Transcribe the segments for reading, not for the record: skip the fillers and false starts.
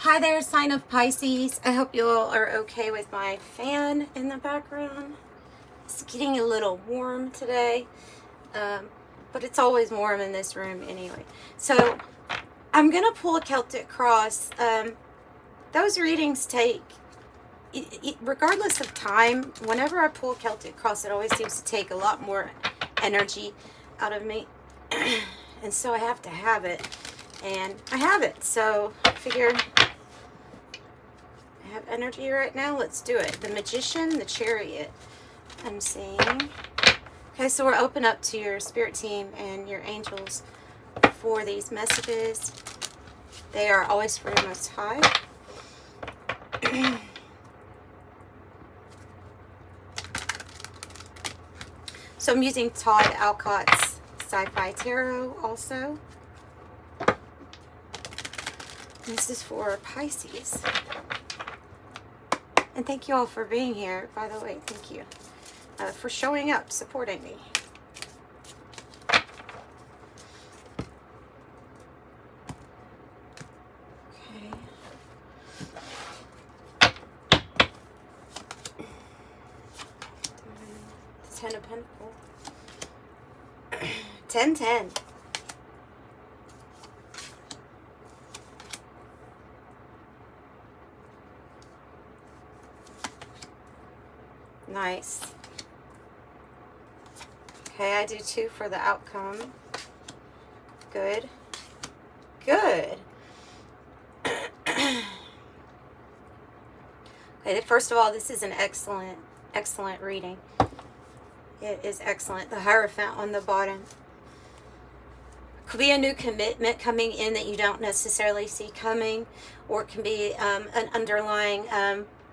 Hi there, sign of Pisces. I hope you all are okay with my fan in the background. It's getting a little warm today, but it's always warm in this room anyway. So I'm going to pull a Celtic cross. Those readings take, regardless of time, whenever I pull a Celtic cross, it always seems to take a lot more energy out of me. And so I have to have it. And I have it. So I figure I have energy right now. Let's do it. The Magician, the Chariot. I'm seeing. Okay, so we're open up to your spirit team and your angels for these messages. They are always for your Most High. So I'm using Todd Alcott's Sci-Fi Tarot also. This is for Pisces. And thank you all for being here, by the way. Thank you for showing up, supporting me. Okay. Ten of Pentacles. 10-10. Nice. Okay, I do 2 for the outcome. Good. Good. Okay, first of all, this is an excellent reading. It is excellent. The Hierophant on the bottom. Could be a new commitment coming in that you don't necessarily see coming, or it can be an underlying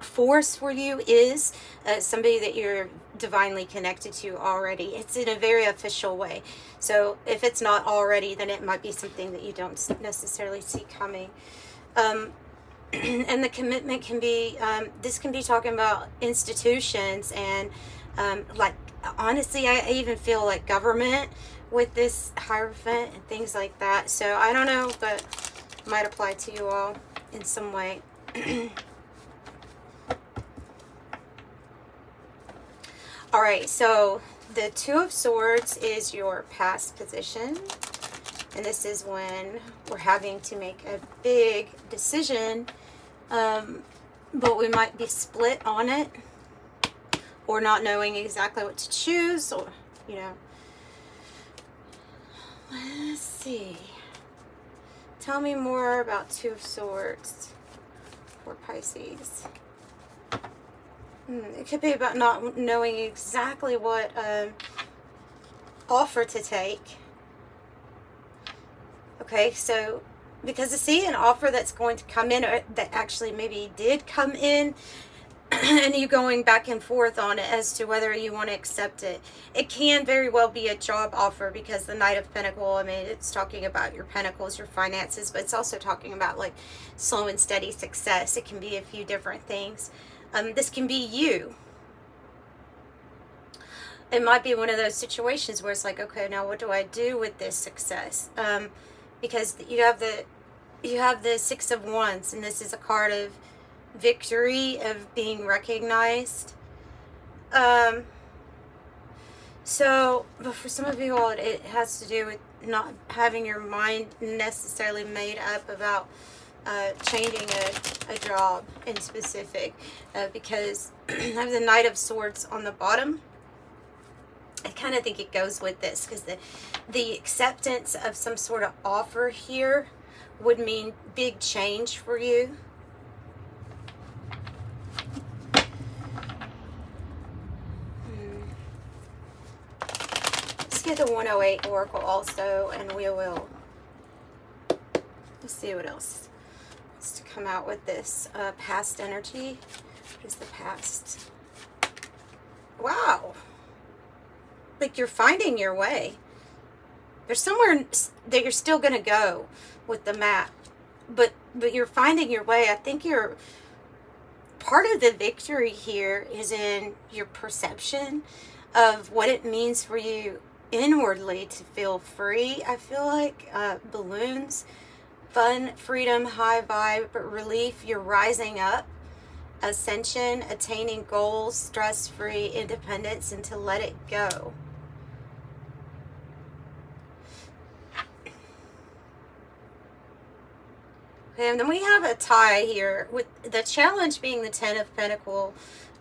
force for you is somebody that you're divinely connected to already. It's in a very official way. So if it's not already, then it might be something that you don't necessarily see coming. And the commitment can be, this can be talking about institutions and like, honestly, I even feel like government with this Hierophant and things like that. So I don't know, but it might apply to you all in some way. All right, so the 2 of Swords is your past position. And this is when we're having to make a big decision, but we might be split on it, or not knowing exactly what to choose, or, you know. Let's see. Tell me more about 2 of Swords for Pisces. It could be about not knowing exactly what offer to take. Okay, so because I see an offer that's going to come in, or that actually maybe did come in, and you going back and forth on it as to whether you want to accept it. It can very well be a job offer, because the Knight of Pentacles, I mean, it's talking about your pentacles, your finances, but it's also talking about like slow and steady success. It can be a few different things. This can be you. It might be one of those situations where it's like, okay, now what do I do with this success? Because you have the 6 of Wands, and this is a card of victory, of being recognized. So, but for some of you all, it has to do with not having your mind necessarily made up about changing a job in specific, because I have the Knight of Swords on the bottom. I kind of think it goes with this, because the acceptance of some sort of offer here would mean big change for you. Let's get the 108 Oracle also, and we will, let's see what else is to come out with this. Past energy. What is the past? Wow. Like, you're finding your way. There's somewhere that you're still going to go with the map, but you're finding your way. I think you're part of the victory here is in your perception of what it means for you inwardly to feel free. I feel like balloons fun, freedom, high vibe, relief. You're rising up, ascension, attaining goals, stress-free independence, and to let it go. Okay, and then we have a tie here with the challenge being the Ten of Pentacles.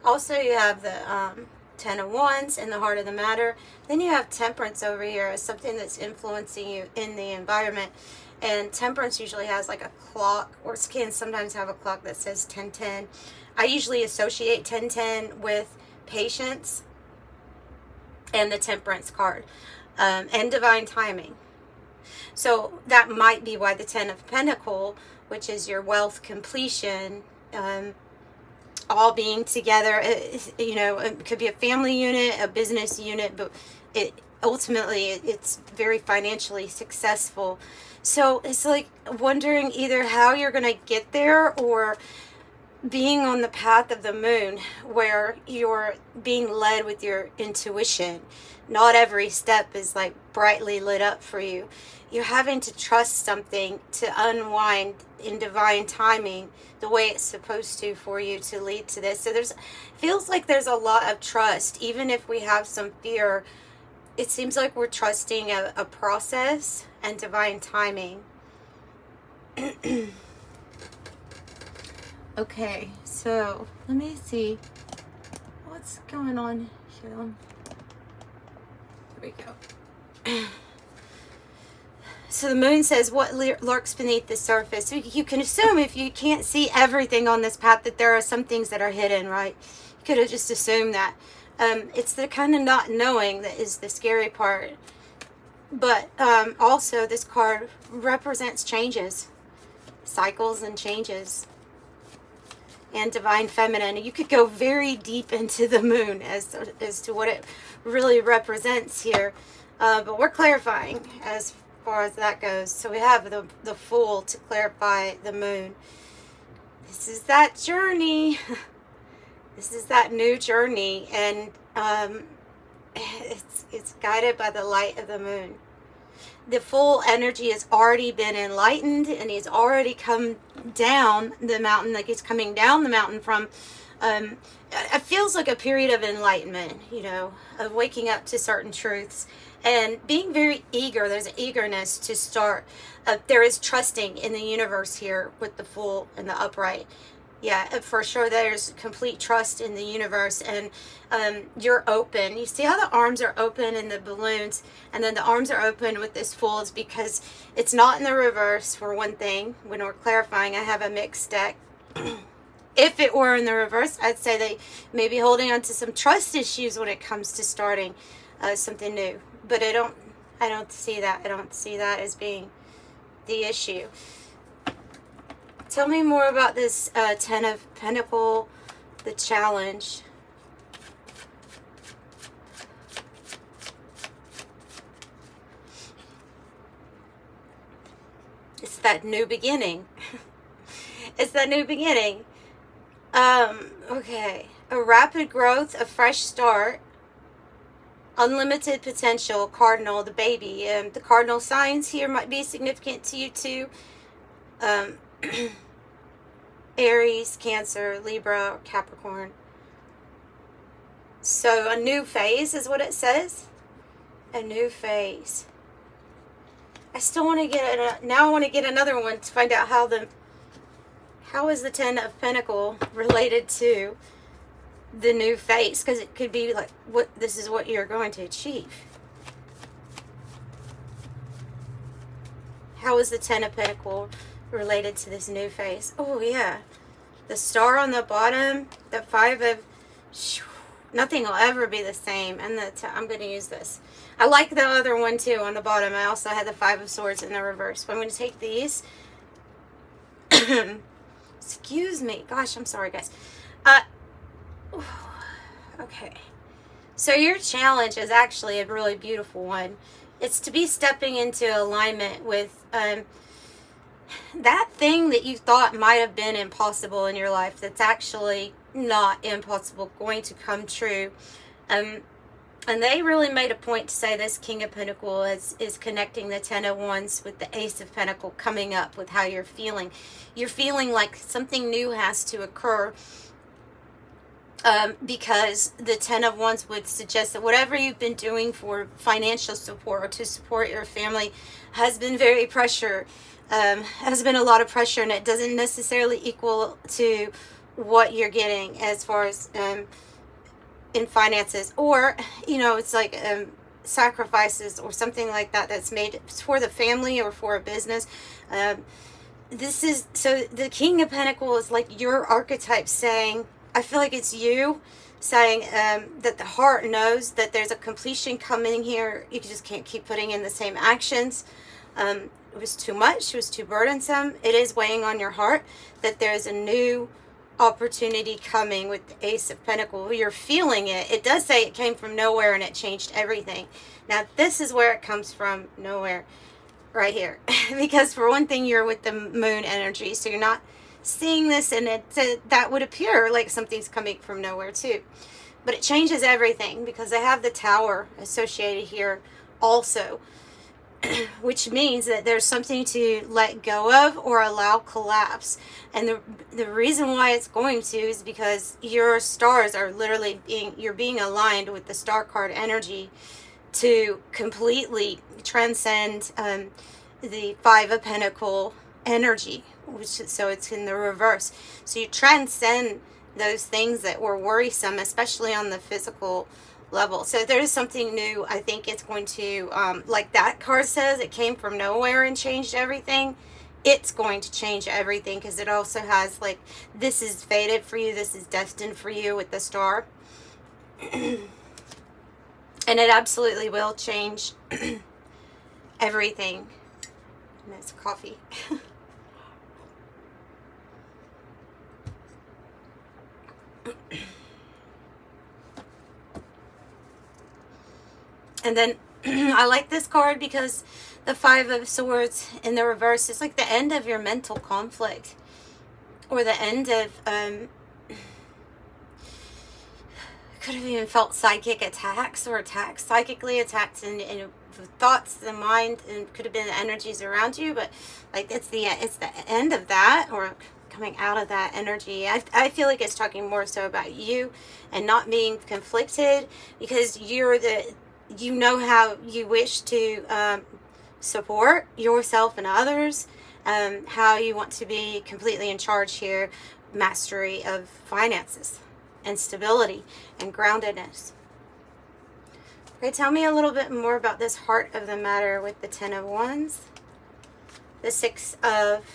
Also, you have the Ten of Wands in the heart of the matter. Then you have Temperance over here as something that's influencing you in the environment. And Temperance usually has like a clock, or can sometimes have a clock that says 10:10. I usually associate 10:10 with patience and the Temperance card, and divine timing. So that might be why the Ten of Pentacles, which is your wealth completion, all being together, you know, it could be a family unit, a business unit, but it's very financially successful. So it's like wondering either how you're going to get there, or being on the path of the moon where you're being led with your intuition. Not every step is like brightly lit up for you. You're having to trust something to unwind in divine timing the way it's supposed to for you to lead to this. So feels like there's a lot of trust. Even if we have some fear, it seems like we're trusting a process and divine timing. Okay, so let me see what's going on here. There we go. So the moon says what lurks beneath the surface. So you can assume, if you can't see everything on this path, that there are some things that are hidden, right? You could have just assumed that. It's the kind of not knowing that is the scary part. But also this card represents changes, cycles and changes, and divine feminine. You could go very deep into the moon as to what it really represents here. But we're clarifying as far as that goes. So we have the Fool to clarify the moon. This is that journey. This is that new journey, and it's guided by the light of the moon. The Fool energy has already been enlightened, and he's already come down the mountain, like he's coming down the mountain from it feels like a period of enlightenment, you know, of waking up to certain truths and being very eager. There's an eagerness to start. There is trusting in the universe here with the Fool and the upright. Yeah, for sure there's complete trust in the universe, and you're open. You see how the arms are open in the balloons, and then the arms are open with this Fool is because it's not in the reverse, for one thing. When we're clarifying, I have a mixed deck. If it were in the reverse, I'd say they may be holding on to some trust issues when it comes to starting something new. But I don't see that. I don't see that as being the issue. Tell me more about this Ten of Pentacles, the challenge. It's that new beginning. It's that new beginning. Okay. A rapid growth, a fresh start, unlimited potential, cardinal, the baby. The cardinal signs here might be significant to you too. Aries, Cancer, Libra, Capricorn. So a new phase is what it says. A new phase. I still want to get now I want to get another one to find out how is the Ten of Pentacles related to the new phase, because it could be like this is what you're going to achieve. How is the Ten of Pentacles related to this new phase? Oh yeah, the star on the bottom, the Five of, nothing will ever be the same. And I'm going to use this. I like the other one too on the bottom. I also had the Five of Swords in the reverse. But I'm going to take these. Excuse me. Gosh, I'm sorry, guys. Okay. So your challenge is actually a really beautiful one. It's to be stepping into alignment with that thing that you thought might have been impossible in your life that's actually not impossible, going to come true. And they really made a point to say this King of Pentacles is connecting the Ten of Wands with the Ace of Pentacles, coming up with how you're feeling. You're feeling like something new has to occur, because the Ten of Wands would suggest that whatever you've been doing for financial support or to support your family has been very pressure, has been a lot of pressure, and it doesn't necessarily equal to what you're getting as far as in finances, or it's like sacrifices or something like that that's made for the family or for a business. This is, so the King of Pentacles is like your archetype saying, I feel like it's you saying that the heart knows that there's a completion coming here. You just can't keep putting in the same actions. It was too much. It was too burdensome. It is weighing on your heart that there's a new opportunity coming with the Ace of Pentacles. You're feeling it. It does say it came from nowhere and it changed everything. Now, this is where it comes from nowhere, right here. Because for one thing, you're with the moon energy, so you're not seeing this, and that would appear like something's coming from nowhere too. But it changes everything because I have the Tower associated here also, which means that there's something to let go of or allow collapse. And the reason why it's going to is because your stars are literally you're being aligned with the star card energy to completely transcend the Five of Pentacles energy, so it's in the reverse. So you transcend those things that were worrisome, especially on the physical level. So there is something new. I think it's going to, like that card says, it came from nowhere and changed everything. It's going to change everything, because it also has like, this is fated for you, this is destined for you with the star. And it absolutely will change everything. And that's coffee. And then I like this card because the Five of Swords in the reverse is like the end of your mental conflict, or the end of could have even felt psychic attacks, or attacks, psychically attacked in thoughts, the mind, and could have been the energies around you. But like it's the end of that, or coming out of that energy. I feel like it's talking more so about you and not being conflicted, because you know how you wish to support yourself and others, how you want to be completely in charge here, mastery of finances and stability and groundedness. Okay, tell me a little bit more about this heart of the matter with the Ten of Wands, the Six of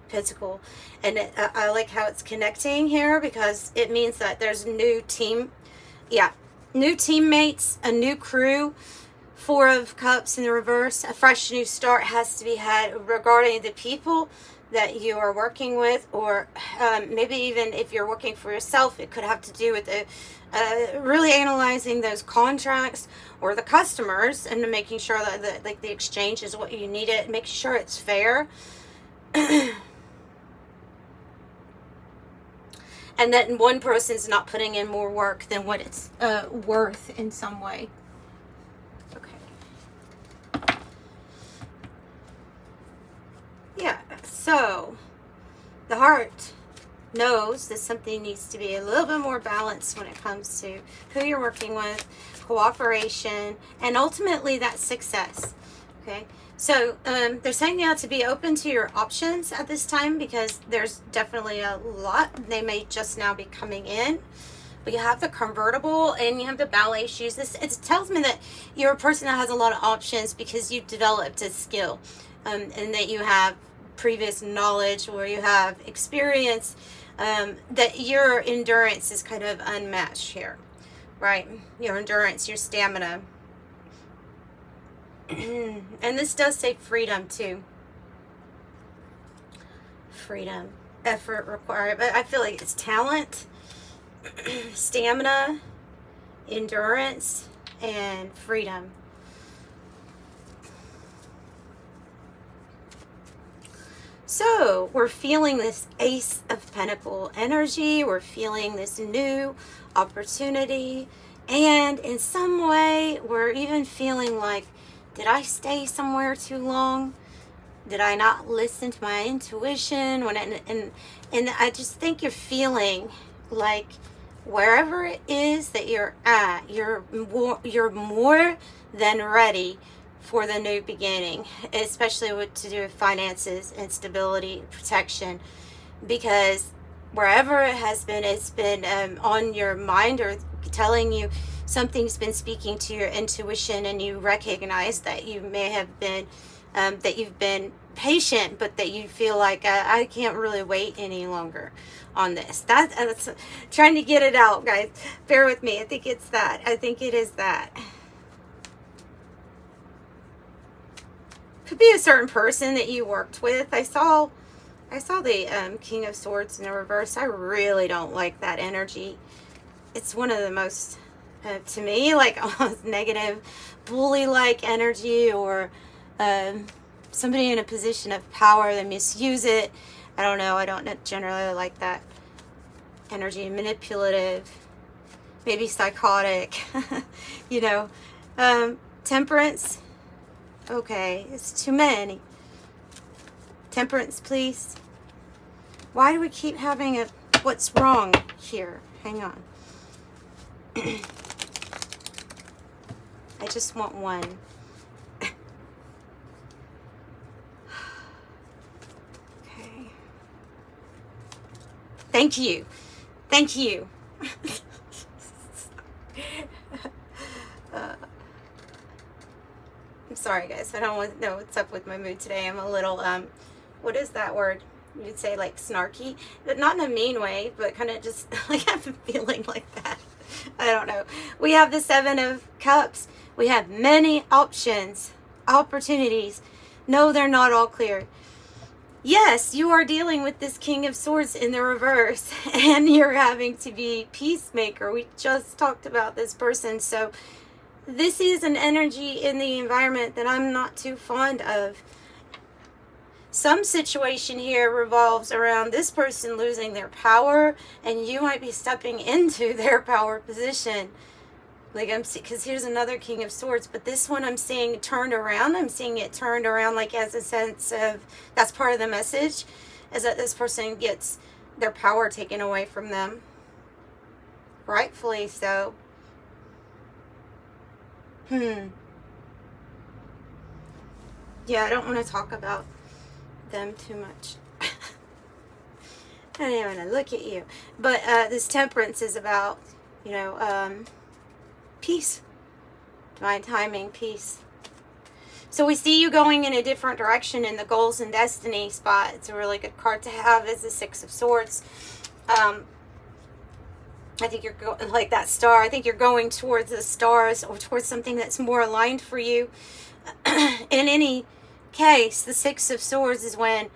Pentacles, and I like how it's connecting here, because it means that there's new teammates, a new crew. Four of Cups in the reverse, a fresh new start has to be had regarding the people that you are working with, or maybe even if you're working for yourself, it could have to do with really analyzing those contracts or the customers, and making sure that like the exchange is what you need it, make sure it's fair. And that one person's not putting in more work than what it's worth in some way. Okay. Yeah, so the heart knows that something needs to be a little bit more balanced when it comes to who you're working with, cooperation, and ultimately that success. Okay. So they're saying now to be open to your options at this time, because there's definitely a lot. They may just now be coming in. But you have the convertible and you have the ballet shoes. It tells me that you're a person that has a lot of options because you've developed a skill, and that you have previous knowledge, or you have experience, that your endurance is kind of unmatched here, right? Your endurance, your stamina. And this does say freedom too. Freedom, effort required, but I feel like it's talent, stamina, endurance, and freedom. So we're feeling this Ace of Pentacles energy. We're feeling this new opportunity. And in some way, we're even feeling like, did I stay somewhere too long? Did I not listen to my intuition? And I just think you're feeling like wherever it is that you're at, you're more than ready for the new beginning, especially to do with finances and stability, protection, because wherever it has been, it's been on your mind or telling you something's been speaking to your intuition, and you recognize that you may have been that you've been patient, but that you feel like I can't really wait any longer on this. That's trying to get it out, guys. Bear with me. I think it's that. I think it is that. Could be a certain person that you worked with. I saw the King of Swords in the reverse. I really don't like that energy. It's one of the most, to me, like almost negative, bully-like energy, or somebody in a position of power that misuse it. I don't know. I don't generally like that energy. Manipulative, maybe psychotic, you know. Temperance. Okay, it's too many. Temperance, please. Why do we keep having a... What's wrong here? Hang on. I just want one. Okay. Thank you. Thank you. I'm sorry, guys. I don't want to know what's up with my mood today. I'm a little, what is that word? You'd say like snarky, but not in a mean way, but kind of just like I have a feeling like that. I don't know. We have the Seven of Cups. We have many options, opportunities. No, they're not all clear. Yes, you are dealing with this King of Swords in the reverse, and you're having to be peacemaker. We just talked about this person. So this is an energy in the environment that I'm not too fond of. Some situation here revolves around this person losing their power, and you might be stepping into their power position. Like because here's another King of Swords, but this one I'm seeing turned around. I'm seeing it turned around, like as a sense of, that's part of the message, is that this person gets their power taken away from them. Rightfully so. Yeah, I don't want to talk about them too much. I don't even want to look at you. But this temperance is about, you know, peace. Divine timing, peace. So we see you going in a different direction in the goals and destiny spot. It's a really good card to have as the Six of Swords. I think you're going like that star. I think you're going towards the stars or towards something that's more aligned for you. In any case, the Six of Swords is when,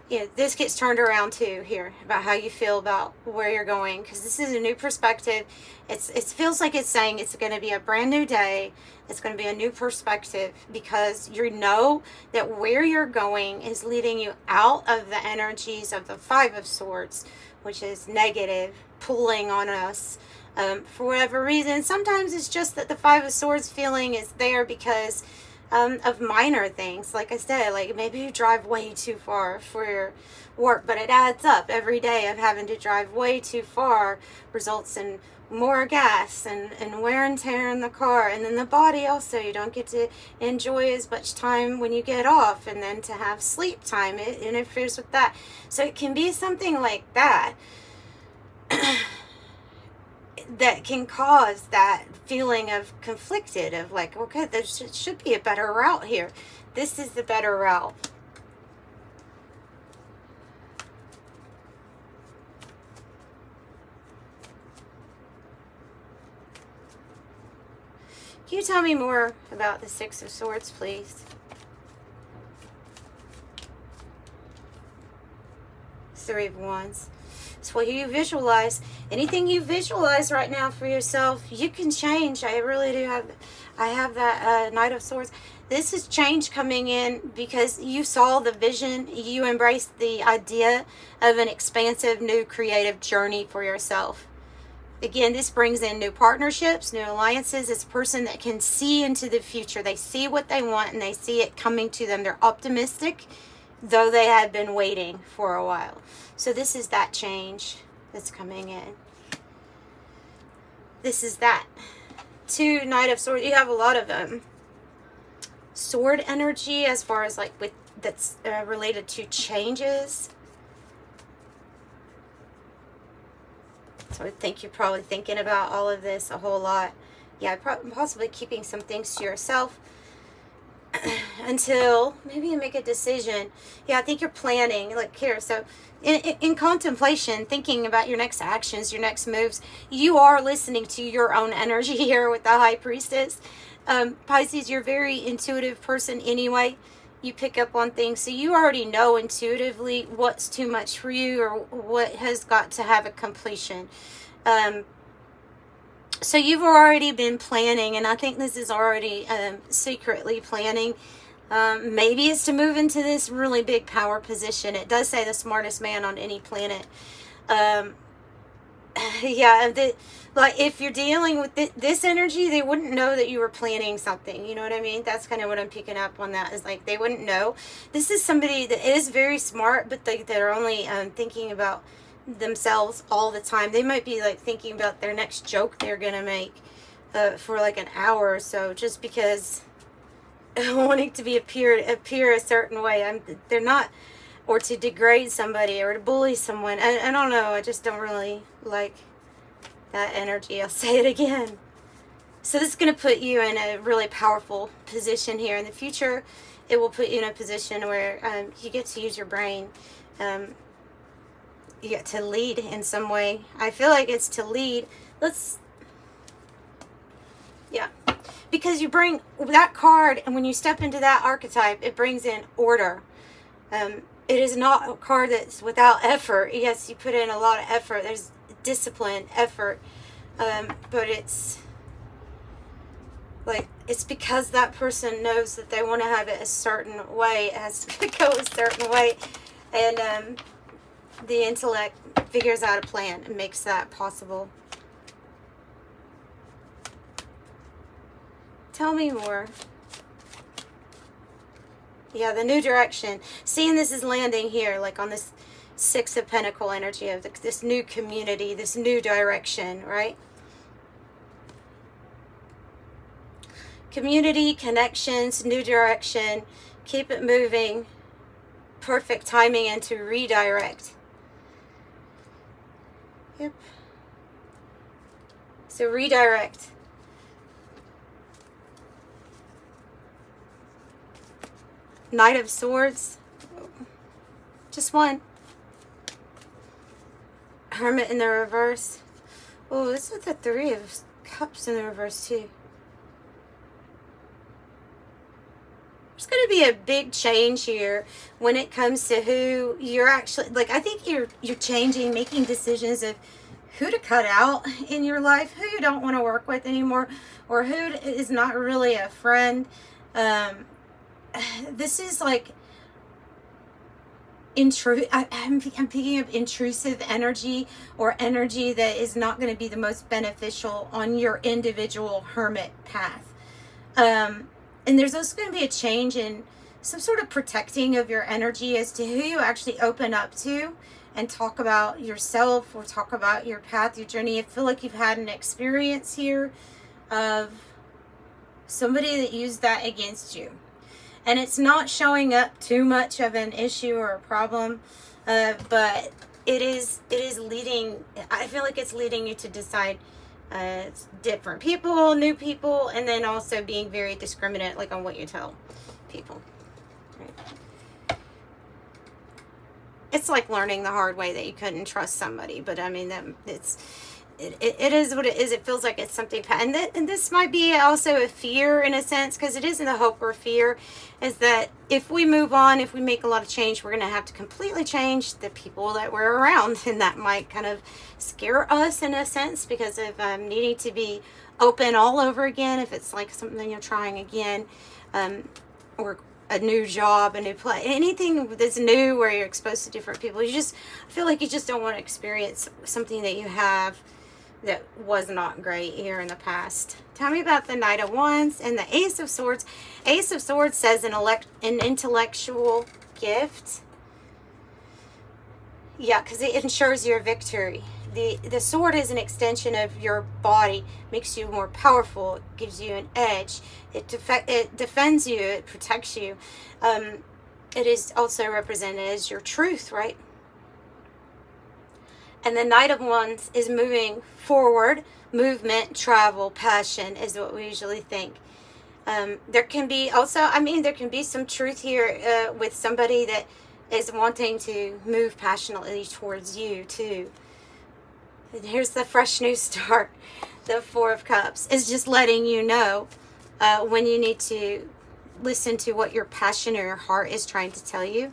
you know, this gets turned around too here about how you feel about where you're going, because this is a new perspective. It feels like it's saying it's going to be a brand new day. It's going to be a new perspective, because you know that where you're going is leading you out of the energies of the Five of Swords, which is negative, pulling on us for whatever reason. Sometimes it's just that the Five of Swords feeling is there because of minor things. Like I said, like maybe you drive way too far for your work, but it adds up every day of having to drive way too far, results in more gas and wear and tear in the car. And then the body also, you don't get to enjoy as much time when you get off, and then to have sleep time, it interferes with that. So it can be something like that that can cause that feeling of conflicted, of like, okay, there should be a better route here. This is the better route. Can you tell me more about the Six of Swords, please? Three of Wands. It's what you visualize. Anything you visualize right now for yourself, you can change. I really do have. I have that Knight of Swords. This is change coming in because you saw the vision. You embraced the idea of an expansive, new, creative journey for yourself. Again, this brings in new partnerships, new alliances. It's a person that can see into the future. They see what they want and they see it coming to them. They're optimistic, though they had been waiting for a while. So this is that change that's coming in. This is that. 2, Knight of Swords. You have a lot of sword energy as far as like with that's related to changes. So I think you're probably thinking about all of this a whole lot. Yeah, possibly keeping some things to yourself until maybe you make a decision. Yeah, I think you're planning, like here. So in contemplation, thinking about your next actions, your next moves, you are listening to your own energy here with the High Priestess. Pisces, you're a very intuitive person anyway. You pick up on things, so you already know intuitively what's too much for you or what has got to have a completion. So you've already been planning, and I think this is already secretly planning. Maybe it's to move into this really big power position. It does say the smartest man on any planet. Yeah, like if you're dealing with this energy, they wouldn't know that you were planning something. You know what I mean? That's kind of what I'm picking up on. That is like they wouldn't know. This is somebody that is very smart, but they're only thinking about themselves all the time. They might be like thinking about their next joke they're gonna make for like an hour or so, just because wanting to appear a certain way. They're not. Or to degrade somebody or to bully someone. I don't know. I just don't really like that energy. I'll say it again. So this is going to put you in a really powerful position here. In the future, it will put you in a position where you get to use your brain. You get to lead in some way. I feel like it's to lead. Yeah. Because you bring that card, and when you step into that archetype, it brings in order. It is not a card that's without effort. Yes, you put in a lot of effort. There's discipline, effort. But it's like, it's because that person knows that they want to have it a certain way. It has to go a certain way. And the intellect figures out a plan and makes that possible. Tell me more. Yeah, the new direction. Seeing this is landing here, like on this 6 of Pentacle energy of this new community, this new direction, right? Community, connections, new direction. Keep it moving. Perfect timing and to redirect. Yep. So redirect. Knight of Swords. Just one. Hermit in the reverse. Oh, this is the 3 of Cups in the reverse too. There's going to be a big change here when it comes to who you're actually, like, I think you're changing, making decisions of who to cut out in your life, who you don't want to work with anymore, or who is not really a friend. This is like I'm picking up intrusive energy, or energy that is not going to be the most beneficial on your individual hermit path. And there's also going to be a change in some sort of protecting of your energy as to who you actually open up to and talk about yourself or talk about your path, your journey. I feel like you've had an experience here of somebody that used that against you. And it's not showing up too much of an issue or a problem, but it is leading, I feel like it's leading you to decide different people, new people, and then also being very discriminate, like on what you tell people. Right. It's like learning the hard way that you couldn't trust somebody, but I mean, it is what it is. It feels like it's something, and this might be also a fear in a sense, because it isn't a hope or fear, is that if we move on, if we make a lot of change, we're going to have to completely change the people that we're around, and that might kind of scare us in a sense, because of needing to be open all over again, if it's like something you're trying again, or a new job, a new play, anything that's new where you're exposed to different people. I feel like you just don't want to experience something that you have that was not great here in the past. Tell me about the Knight of Wands and the Ace of Swords. Ace of Swords says an intellectual gift. Yeah, because it ensures your victory. The sword is an extension of your body, makes you more powerful, it gives you an edge, it defends you, it protects you. It is also represented as your truth, right? And the Knight of Wands is moving forward, movement, travel, passion is what we usually think. There can be also, there can be some truth here with somebody that is wanting to move passionately towards you too. And here's the fresh new start. The Four of Cups is just letting you know when you need to listen to what your passion or your heart is trying to tell you.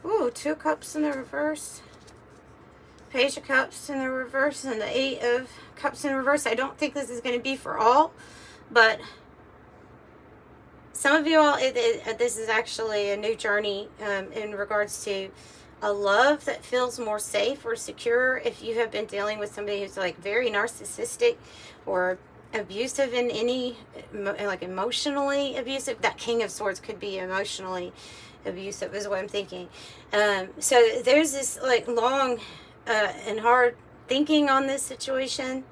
Ooh, Two of Cups in the reverse. Page of Cups in the reverse and the Eight of Cups in reverse. I don't think this is going to be for all, but some of you all, this is actually a new journey in regards to a love that feels more safe or secure. If you have been dealing with somebody who's like very narcissistic or abusive in any, like emotionally abusive, that King of Swords could be emotionally abusive is what I'm thinking. So there's this like long and hard thinking on this situation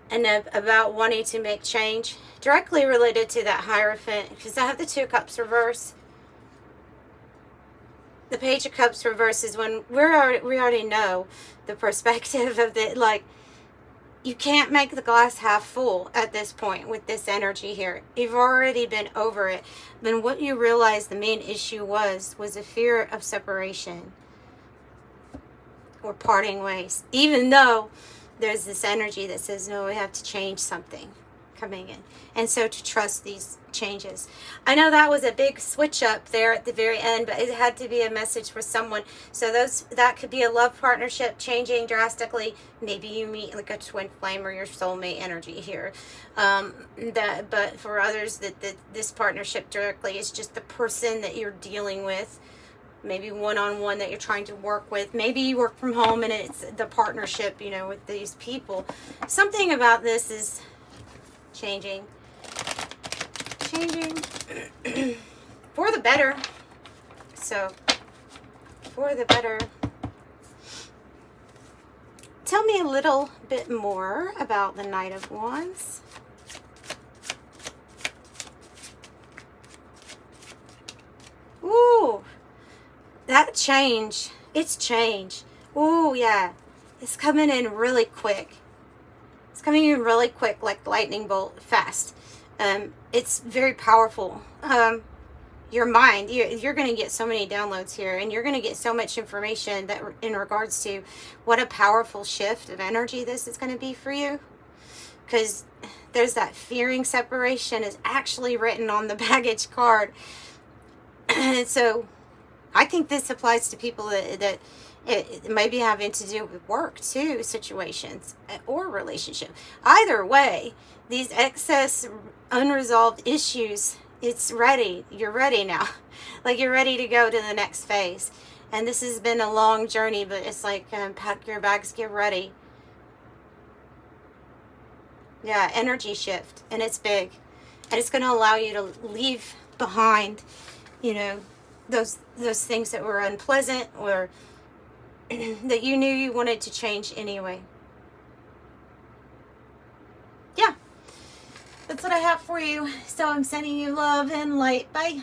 and about wanting to make change directly related to that Hierophant, because I have the Two of Cups reverse. The Page of Cups reverse is when we already know the perspective of the, like, you can't make the glass half full at this point with this energy here. You've already been over it. Then what you realize the main issue was a fear of separation or parting ways. Even though there's this energy that says, no, we have to change something coming in. And so to trust these changes. I know that was a big switch up there at the very end, but it had to be a message for someone. So that could be a love partnership changing drastically. Maybe you meet like a twin flame or your soulmate energy here. But for others, that this partnership directly is just the person that you're dealing with. Maybe one-on-one that you're trying to work with. Maybe you work from home and it's the partnership, you know, with these people. Something about this is changing for the better. So for the better. Tell me a little bit more about the Knight of Wands. Ooh, that change, it's change. Ooh, yeah, it's coming in really quick. It's coming in really quick, like lightning bolt, fast. It's very powerful. Your mind, you're going to get so many downloads here, and you're going to get so much information that in regards to what a powerful shift of energy this is going to be for you. Because there's that fearing separation is actually written on the baggage card. And so I think this applies to people that it may be having to do with work too, situations or relationship. Either way, these excess unresolved issues, it's ready. You're ready now. Like you're ready to go to the next phase. And this has been a long journey, but it's like pack your bags, get ready. Yeah, energy shift, and it's big. And it's going to allow you to leave behind, you know, those things that were unpleasant or that you knew you wanted to change anyway. Yeah, that's what I have for you. So I'm sending you love and light. Bye.